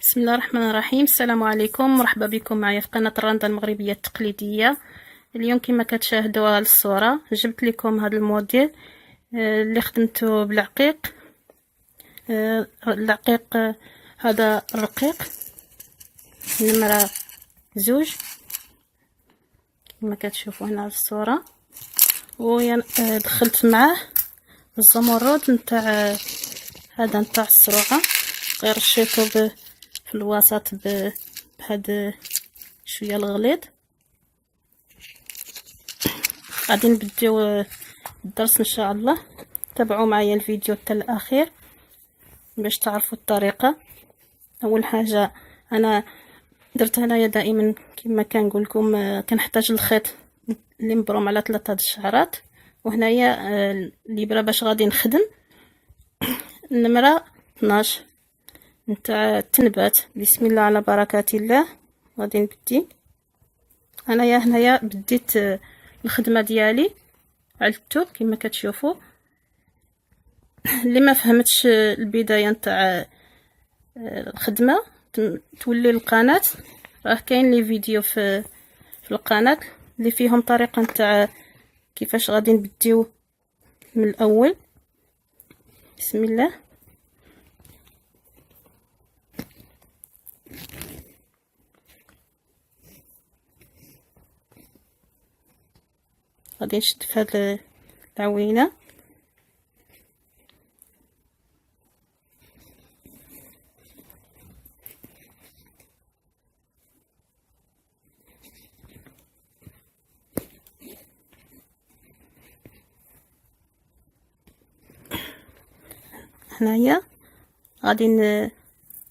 بسم الله الرحمن الرحيم. السلام عليكم، مرحبا بكم معايا في قناه الرنده المغربيه التقليديه. اليوم كما كتشاهدوا على الصوره جبت لكم هذا الموديل اللي خدمته بالعقيق. العقيق هذا الرقيق نمره 2 كما كتشوفوا هنا على الصوره، دخلت معاه الزمرد نتاع هذا نتاع الصروعه، غير رشيته في الوسط بهذا شويه الغليظ. غادي نبداو الدرس ان شاء الله. تابعوا معايا الفيديو حتى الاخير باش تعرفوا الطريقه. اول حاجه انا درت هنايا دائما كما كنقول لكم كنحتاج الخيط اللي مبروم على 3 الشعرات، وهنايا الابره باش غادي نخدم النمره 12 نتاع التنبات. بسم الله على بركه الله. غادي نبدي انايا هنايا بديت الخدمه ديالي علتو كما كتشوفوا. اللي ما فهمتش البدايه نتاع الخدمه تولي القناه، راه كاين لي فيديو في القناه اللي فيهم طريقه نتاع كيفاش غادي نبديو من الاول. بسم الله. غادي نشد في هاد العوينه هنايا. غادي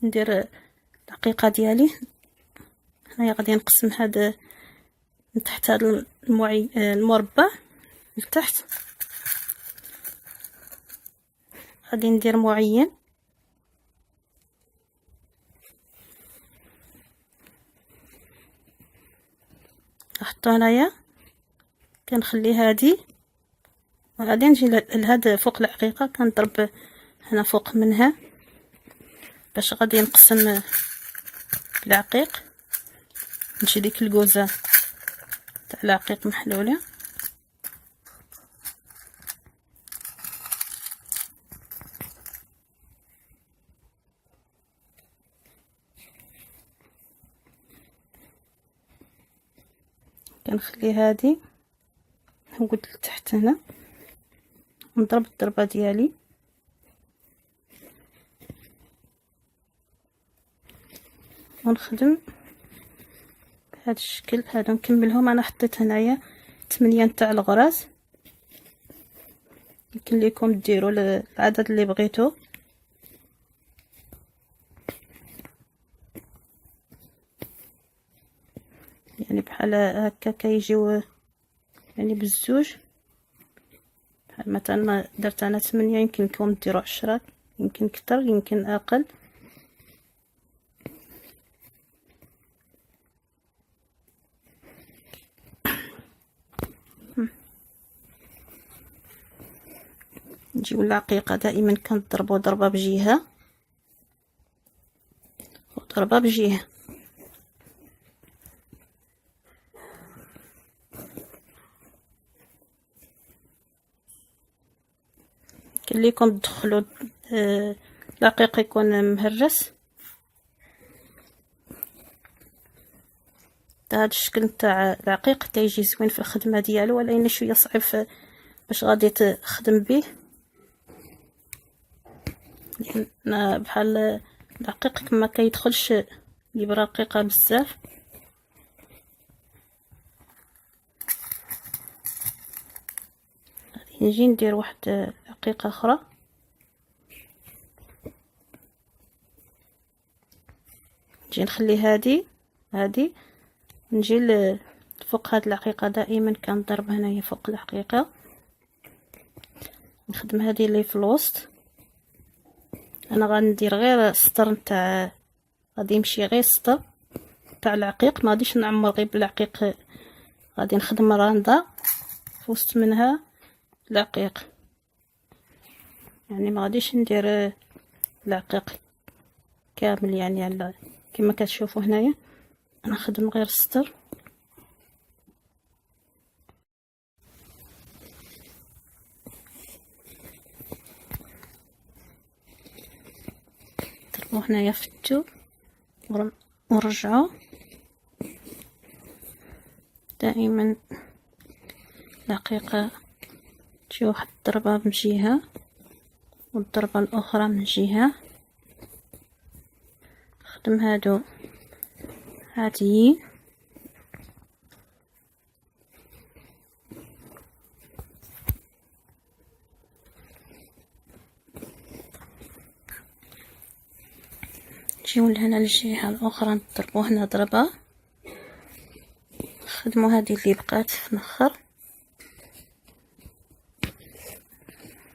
ندير الدقيقه ديالي هنايا. غادي نقسم هذا من تحت هذا المربع لتحت، غادي ندير معين نحطو هنايا. كنخلي هادي وغادي نجي لهاد فوق العقيقه كنضرب هنا فوق منها باش غادي نقسم العقيق. نمشي ديك الكوزه تاع العقيق محلوله كنخلي هادي نقعد لتحت هنا نضرب الضربه ديالي ونخدم بهذا الشكل هذا. نكملهم. انا حطيت هنايا 8 نتاع الغراز، يمكن لكم ديروا العدد اللي بغيتو. يعني بحال هكا كيجيو يعني بالزوج. بحال مثلا درت انا 8، يمكن لكم ديروا 10، يمكن كتر يمكن اقل. نجيو العقيقه دائما كنضربوا ضربه بجهه وضربه بجهه. كاين ليكم تدخلوا العقيق يكون مهرس هذا الشكل نتاع العقيق تيجي زوين في الخدمه ديالو، ولكن شويه صعيب باش غادي تخدم به. بحال العقيق كما كيدخلش الابره رقيقه بزاف. غادي نجي ندير واحد عقيقه اخرى نجي نخلي هادي نجي فوق هاد العقيقه. دائما كنضرب هنايا فوق العقيقه نخدم هذه اللي في الوسط. انا غندير غير سطر نتاع، غادي يمشي غير سطر تاع العقيق، ما غاديش نعمر غير بالعقيق. غادي نخدم رانده في وسط منها العقيق، يعني ما غاديش ندير العقيق كامل، يعني على كما كتشوفوا هنايا نخدم غير الستر. ضربوا هنايا في الثوب ورجعوا. دائما دقيقة تجي واحد الضربة من جهة والضربة الاخرى من جهة. نخدم هادو عاديين. نجيو لهنا الجهة الاخرى نضربو هنا ضربة. نخدمو هذه اللي بقات في الاخر،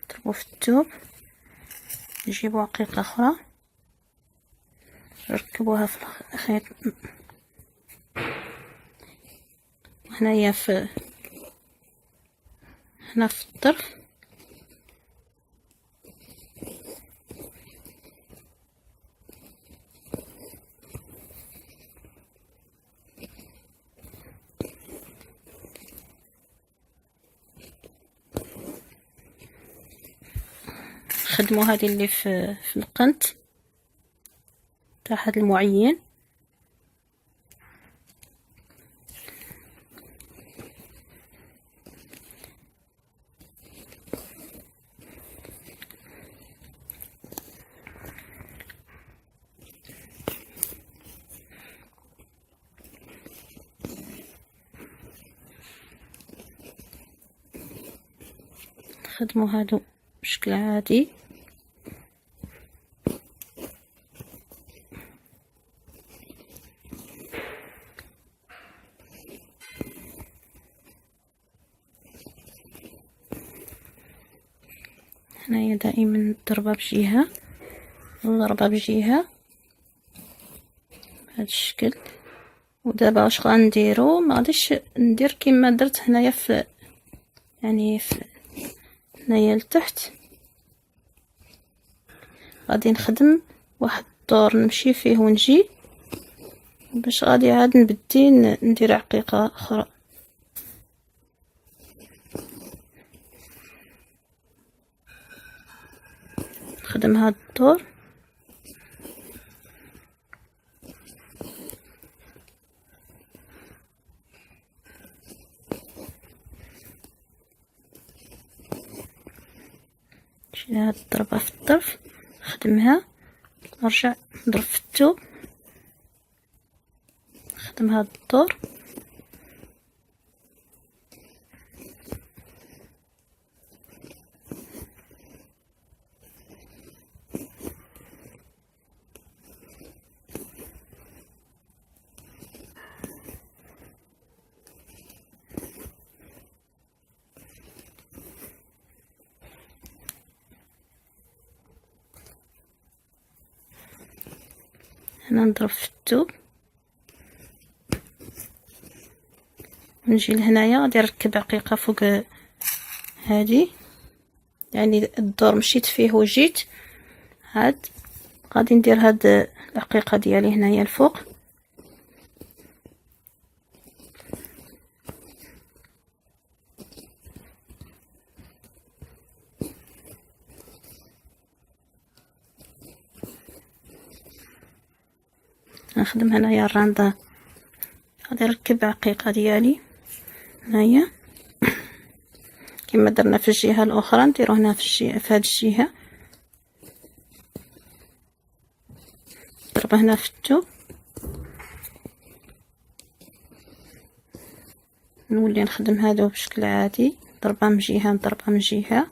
نضربو في الثوب، نجيبو عقيقة اخرى نركبوها في الخيط هنايا هنا في الطرف. خدموا هذه اللي في القنت تاع هاد المعين. خدموا هادو بشكل عادي. هنايا دائما ضربة بجهة وضربة بجهة بهذا الشكل. ودابا واش غنديرو؟ ما غاديش ندير كما درت هنايا يعني هنايا لتحت. غادي نخدم واحد الدور نمشي فيه ونجي باش غادي عاد نبدي ندير عقيقة اخرى. نخدم هاد الدور نشيل هاد الضربة في الطرف نخدمها، نرجع نضرب في الثوب، نخدم هاد الدور. هنا نضرب في الثوب ونجي لهنايا غادي نركب عقيقة فوق هذه، يعني الدور مشيت فيه وجيت عاد غادي ندير هاد العقيقة ديالي هنايا الفوق. نخدم هنايا الراندا، غادي نركب عقيقة ديالي هنايا كما درنا في الجهة الاخرى نديرو هنا في هذه الجهة. ضربة هنا في الثوب، نولي نخدم هادو بشكل عادي، ضربة من جهة ضربة من جهة.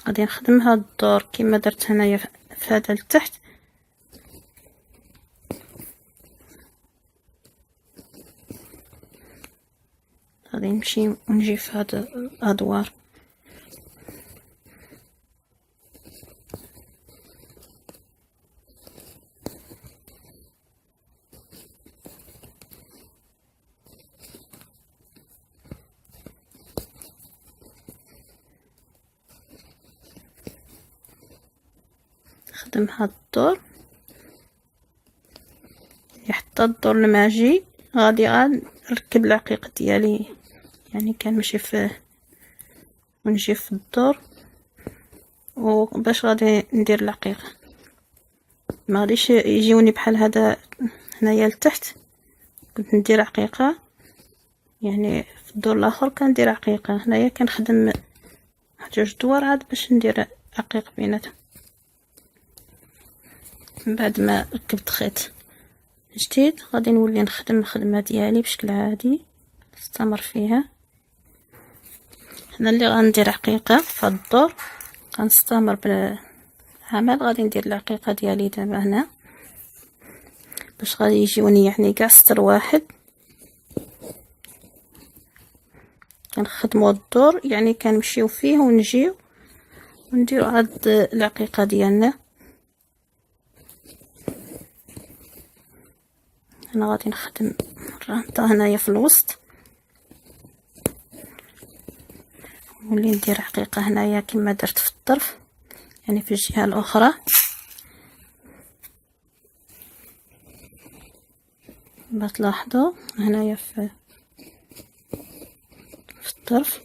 غادي نخدم هاد الدور كما درت هنايا في هذا لتحت. غادي نمشي ونجي في هاد الادوار. نخدم هاد الدور حتى الدور الماجي، غادي نركب العقيق ديالي، يعني كنمشي فيه ونجي في الدور وباش غادي ندير العقيق. ما غاديش يجيوني بحال هذا هنايا لتحت كنت ندير عقيقه، يعني في الدور الاخر كندير عقيقه، هنايا كنخدم جوج دوار عاد باش ندير عقيق بيناتهم. من بعد ما ركبت خيط جديد غادي نولي نخدم الخدمه ديالي بشكل عادي، نستمر فيها. هنا اللي غندير عقيقه في هاد الدور غنستمر بالعمل. غادي ندير العقيقه ديالي دابا هنا باش غادي يجيوني يعني كاع سطر واحد. كنخدموا الدور يعني كنمشيو فيه ونجيو ونديرو هاد العقيقه ديالنا. انا غادي نخدم الرانطه هنايا في الوسط، ونولي ندير عقيقه هنايا كما درت في الطرف، يعني في الجهه الاخرى. كما تلاحظوا هنايا في الطرف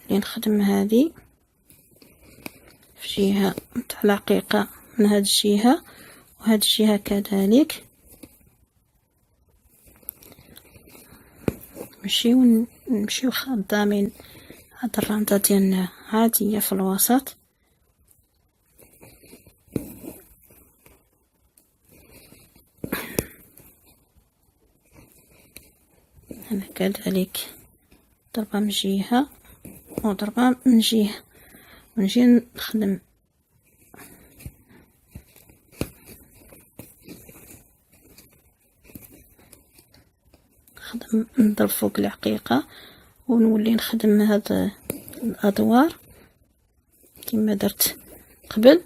اللي نخدم هذه في جهه تاع العقيقه من هذه الجهه وهذه الجهه كذلك. نمشيو خدامين هاد الرانطه ديالنا عاديه في الوسط. هنا كذلك ضربه من جهه وضربه من جهه، ونجي نخدم نضرب فوق العقيقه ونولي نخدم هاد الادوار كما درت قبل.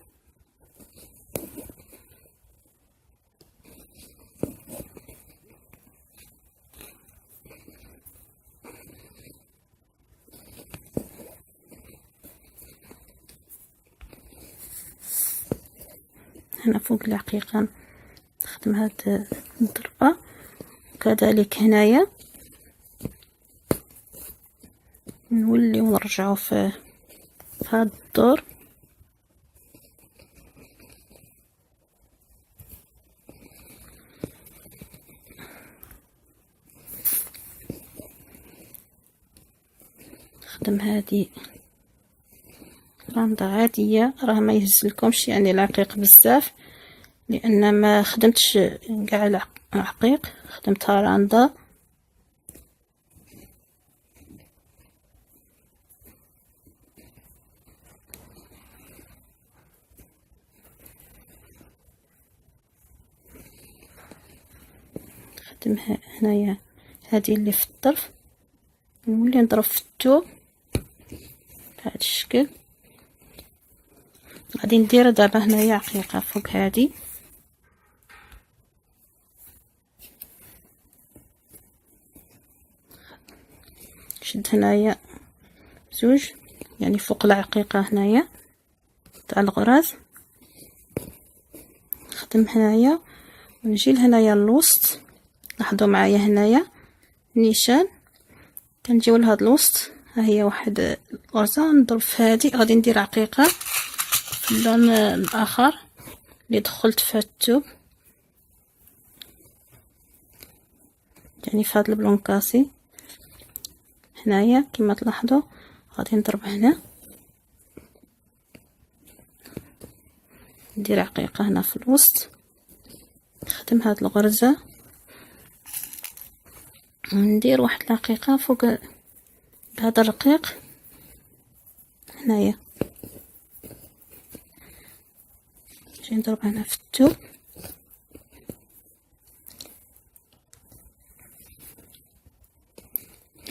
هنا فوق العقيقه نخدم هاد الضربه، وكذلك هنايا نولي ونرجعو في هاد الدور. نخدم هذه رانضة عادية، راه ما يهزلكمش يعني العقيق بزاف، لان ما خدمتش كاع العقيق، خدمتها رانضة. نخدم هنايا هذه اللي في الطرف، نولي نضرب في الثوب بهذا الشكل. غادي ندير دابا هنايا عقيقه فوق هذه، شد هنايا زوج يعني فوق العقيقه هنايا تاع الغراز، نخدم هنايا ونجي لهنايا الوسط. لاحظوا معايا هنايا النيشان كنجيو لهاد الوسط، ها هي واحد الغرزه نضرب في هذه. غادي ندير عقيقه في اللون الاخر اللي دخلت في الثوب، يعني في هذا البلون كاسي هنايا كما تلاحظوا. غادي نضرب هنا، ندير عقيقه هنا في الوسط، نخدم هاد الغرزه وندير واحد العقيقه فوق بهذا الرقيق هنايا. نجي نضرب هنا في الثوب،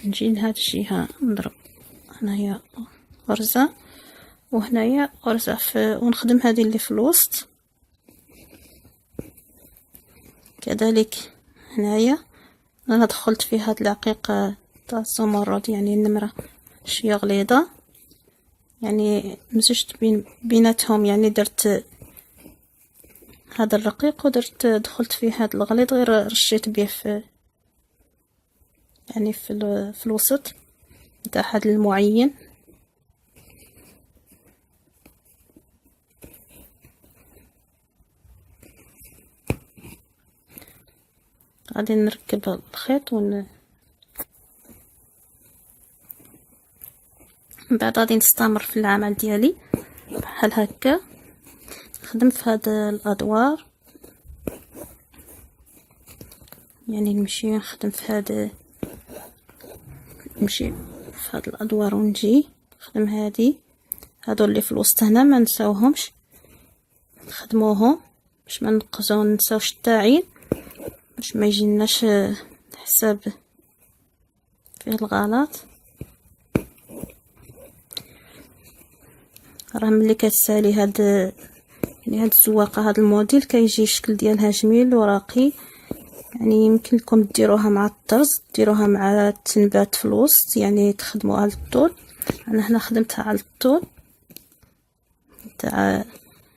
نجي لهاد الجهة نضرب هنايا غرزة وهنايا غرزة ونخدم هذه اللي في الوسط. كذلك هنايا انا دخلت في هاد العقيق تاع الزمرد، يعني النمرة شويه غليظة، يعني مزجت بيناتهم، يعني درت هذا الرقيق ودرت دخلت في هذا الغليظ، غير رشيت به في يعني في الوسط نتاع هذا المعين. غادي نركب الخيط من بعد غادي نستمر في العمل ديالي بحال هكا، نخدم في هاد الادوار، يعني نمشي نخدم في هاد نمشي في هاد الادوار ونجي نخدم هادو اللي في الوسط هنا ما نساوهمش، نخدموهم باش ما نقزو نساوش التاعين، باش ما يجيناش حساب فيه الغلط. راه ملي كتسالي هاد يعني هاد الزواقه هاد الموديل كيجي الشكل ديالها جميل وراقي، يعني يمكن لكم ديروها مع الطرز، ديروها مع التنبات في الوسط، يعني تخدموها على الطول. انا هنا خدمتها على الطول تاع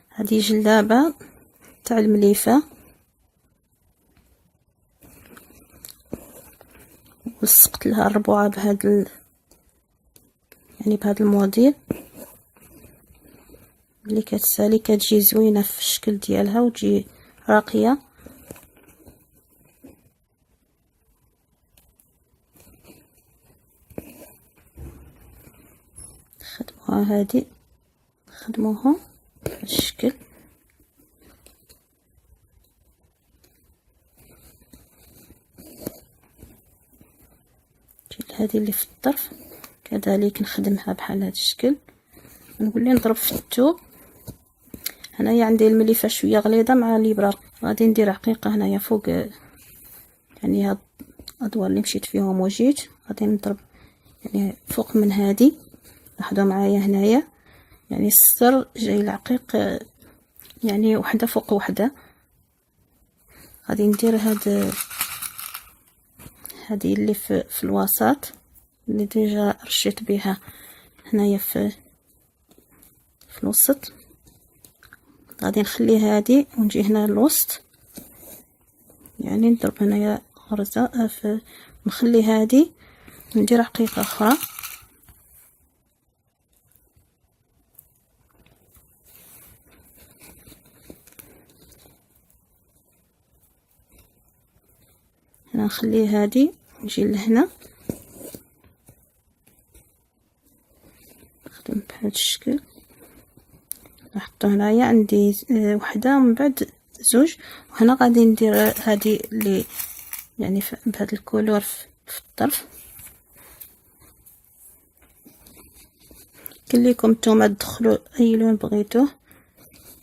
هذه جلابه تاع المليفه، لصقت لها الربوعه يعني بهذا الموديل. اللي كتسالي كتجي زوينه في الشكل ديالها وتجي راقيه. خدموها هذه خدموها بهذا الشكل. هذه اللي في الطرف كذلك نخدمها بحال هذا الشكل. نقول لي نضرب في الثوب. هنايا عندي المليفه شويه غليظه مع الابره، غادي ندير عقيقه هنايا فوق، يعني هاد الادوار اللي مشيت فيهم وجيت غادي نضرب يعني فوق من هذه. لاحظوا معايا هنايا يعني السر جاي العقيق يعني وحده فوق وحده. غادي ندير هذه اللي في الوسط اللي ديجا رشيت بها هنايا في الوسط. غادي نخلي هذه ونجي هنا للوسط، يعني نضرب هنايا غرزه نخلي هذه وندير عقيقه اخرى. هنا نخلي هذه نجي لهنا نخدم بهذا الشكل. نحطو هنايا عندي وحده ومن بعد زوج، وهنا غادي ندير هذه اللي يعني بهذا الكولور في الطرف. كليكم نتوما تدخلوا اي لون بغيتوه،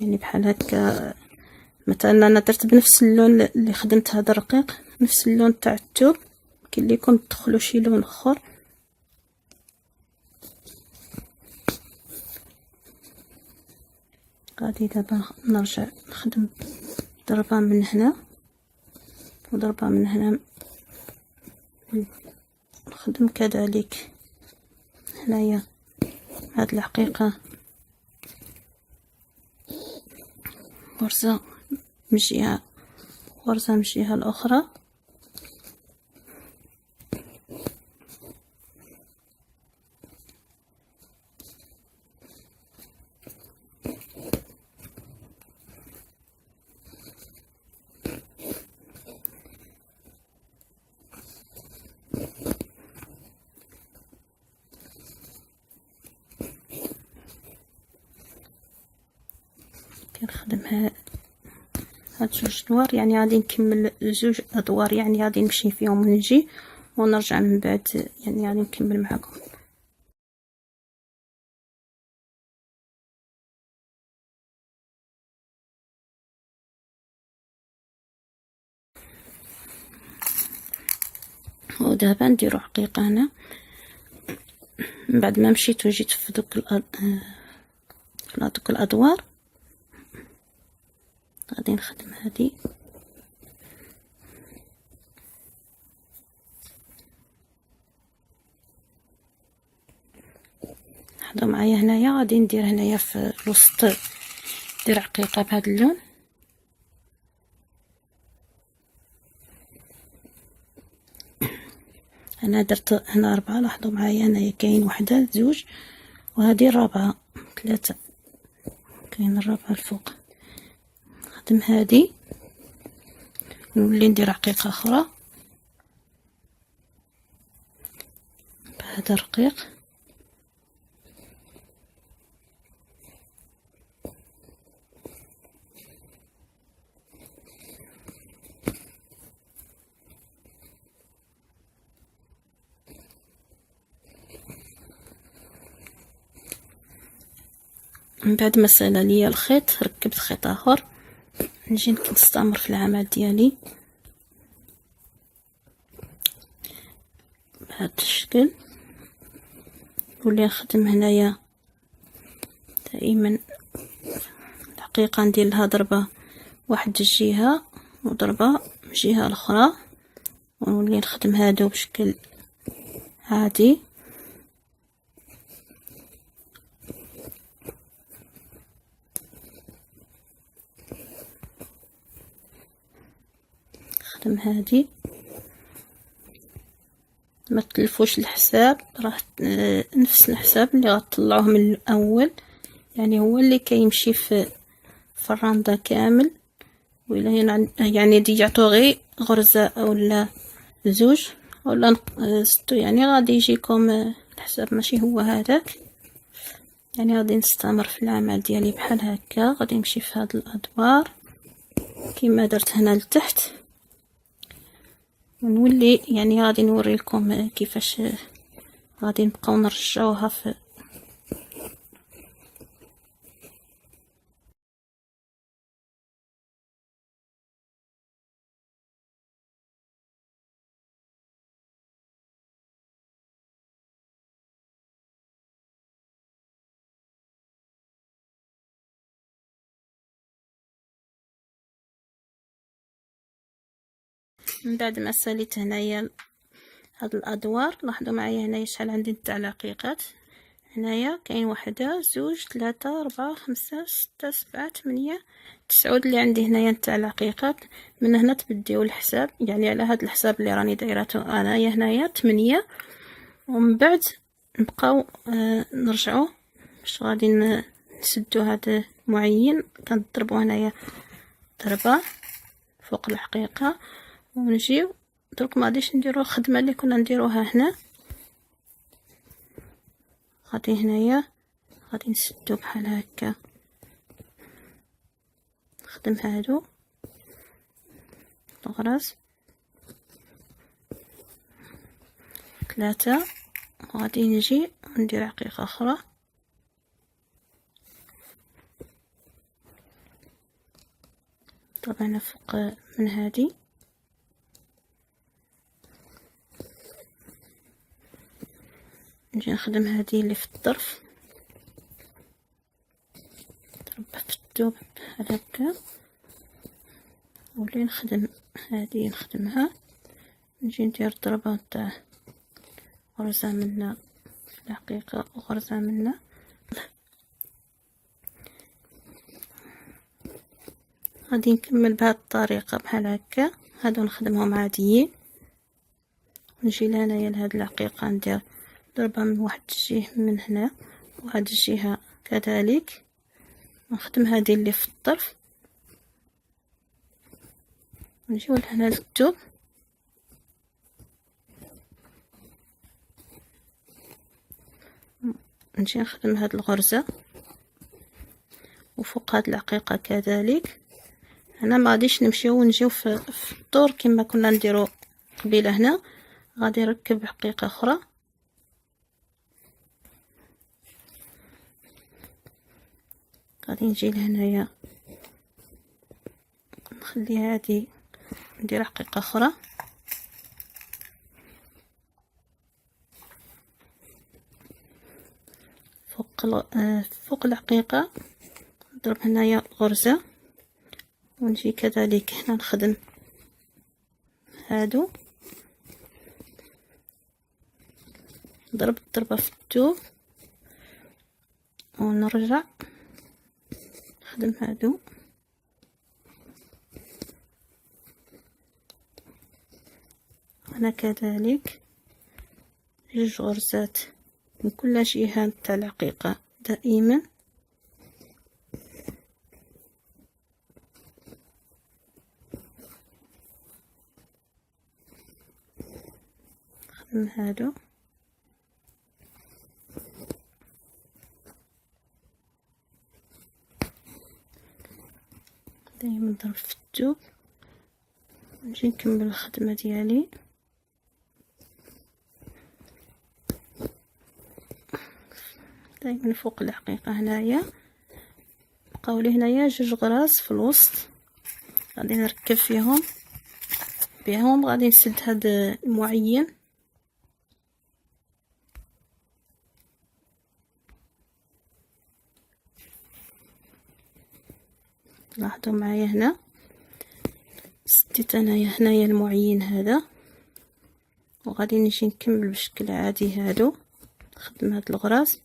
يعني بحال هكا. مثلا انا درت بنفس اللون اللي خدمت هذا الرقيق، نفس اللون تاع الثوب، كليكم تدخلوا شي لون اخر. غادي دابا نرجع نخدم ضربه من هنا وضربه من هنا، نخدم كذلك هنايا هاد الحقيقه غرزه من جهه غرزه من الجهه الاخرى. كنخدم هاد جوج ادوار، يعني غادي نكمل زوج ادوار، يعني غادي نمشي فيهم ونجي ونرجع من بعد، يعني غادي نكمل معكم. ودابا نديرو عقيقة هنا. من بعد ما مشيت وجيت في دوك الادوار غادي نخدم هذه. لاحظوا معايا هنايا غادي ندير هنايا في الوسط ندير عقيقة بهذا اللون. انا درت هنا 4. لاحظوا معايا هنايا كاين وحده زوج وهذه الرابعه 3. كاين الرابعه الفوق. نخدم هذه نولي ندير عقيقه اخرى بهذا الرقيق. من بعد ما سالا ليا الخيط ركبت خيط اخر. نجي نستمر في العمل ديالي بهذا الشكل. نولي نخدم هنايا دائما الحقيقه ندير لها ضربه واحد الجهه وضربه من الجهه الاخرى، ونولي نخدم هادو بشكل عادي. نخدم هادي ما تلفوش الحساب، راه نفس الحساب اللي غتطلعوه من الاول، يعني هو اللي كيمشي في الرنده كامل. ولا يعني دي يعطو غير غرزه اولا زوج ولا ستو، يعني غادي يجيكم الحساب ماشي هو هذاك. يعني غادي نستمر في العمل ديالي بحال هكا. غادي نمشي في هاد الادوار كما درت هنا لتحت، ونولي يعني غادي نوري لكم كيفاش غادي نبقاو نرجعوها في من بعد ما ساليت هنايا هاد الادوار. لاحظوا معايا هنايا شحال عندي تاع العقيقات. هنايا كاين واحدة زوج 3 4 5 6 7 8 9 اللي عندي هنايا تاع العقيقات. من هنا تبديو الحساب، يعني على هاد الحساب اللي راني دايرته انايا هنايا 8. ومن بعد نبقاو نرجعو باش غادي نسدو هذا معين. كنضربو هنايا ضربه فوق الحقيقه ونجيو. درك ما غاديش نديرو الخدمه اللي كنا نديروها هنا. غادي هنايا غادي نسدو بحال هكا. نخدم هادو الغرز 3. وغادي نجي ندير عقيقه اخرى طبعا فوق من هذه. نجي نخدم هذه اللي في الطرف ضربة في الثوب بحال هكا، ولي نخدم هذه نخدمها. نجي ندير ضربة تاع غرزة منا في الحقيقة وغرزة منا. غادي نكمل بهذه الطريقة بحال هكا. هادو نخدمهم عاديين. نجي لهنايا لهاد العقيقة ندير ضربة من واحد الجهة من هنا وهاد الجهة كذلك. نخدم هذه اللي في الطرف ونجيو لهنا للثوب. نجي نخدم هاد الغرزة وفوق هاد العقيقة كذلك. هنا ما غاديش نمشيو ونجيو في الطور كما كنا نديرو قبيله. هنا غادي نركب عقيقة اخرى. غادي نجي لهنايا نخلي هذه ندير عقيقة اخرى فوق العقيقة نضرب هنايا غرزة، ونجي كذلك هنا نخدم هادو، نضرب الضربة في الثوب ونرجع نخدم هادو، هنا كذلك جوج غرزات من كل جهة تاع العقيقة دائما. نخدم هادو دائما نضرب في الثوب، نجي نكمل الخدمة ديالي. دائما فوق العقيقة هنايا بقاو لي هنايا جوج غراز في الوسط، غادي نركب بهم غادي نسد هاد المعين، لاحظوا معايا هنا سديت انايا هنايا المعين هذا، وغادي نجي نكمل بشكل عادي هادو، نخدم هاد الغراز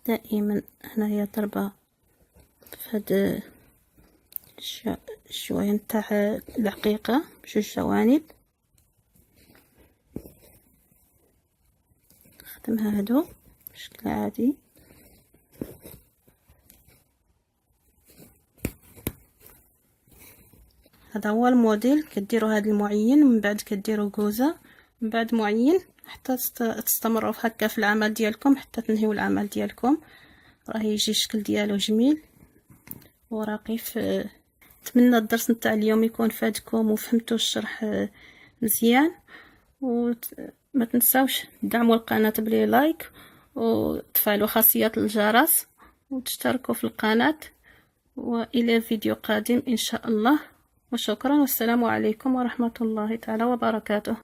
دائما هنايا ضربة في هاد الجوين تاع العقيقة بجوج جوانب، نخدم هادو بشكل عادي. هذا هو الموديل، كديروا هذا المعين ومن بعد كديروا جوزة من بعد معين حتى تستمروا هكا في العمل ديالكم حتى تنهيو العمل ديالكم، راه يجي الشكل ديالو جميل ورقيق. نتمنى الدرس نتاع اليوم يكون فادكم وفهمتوا الشرح مزيان، وما تنساوش تدعموا القناة بلي لايك وتفعلوا خاصية الجرس وتشتركوا في القناة، والى فيديو قادم ان شاء الله، وشكرا والسلام عليكم ورحمة الله تعالى وبركاته.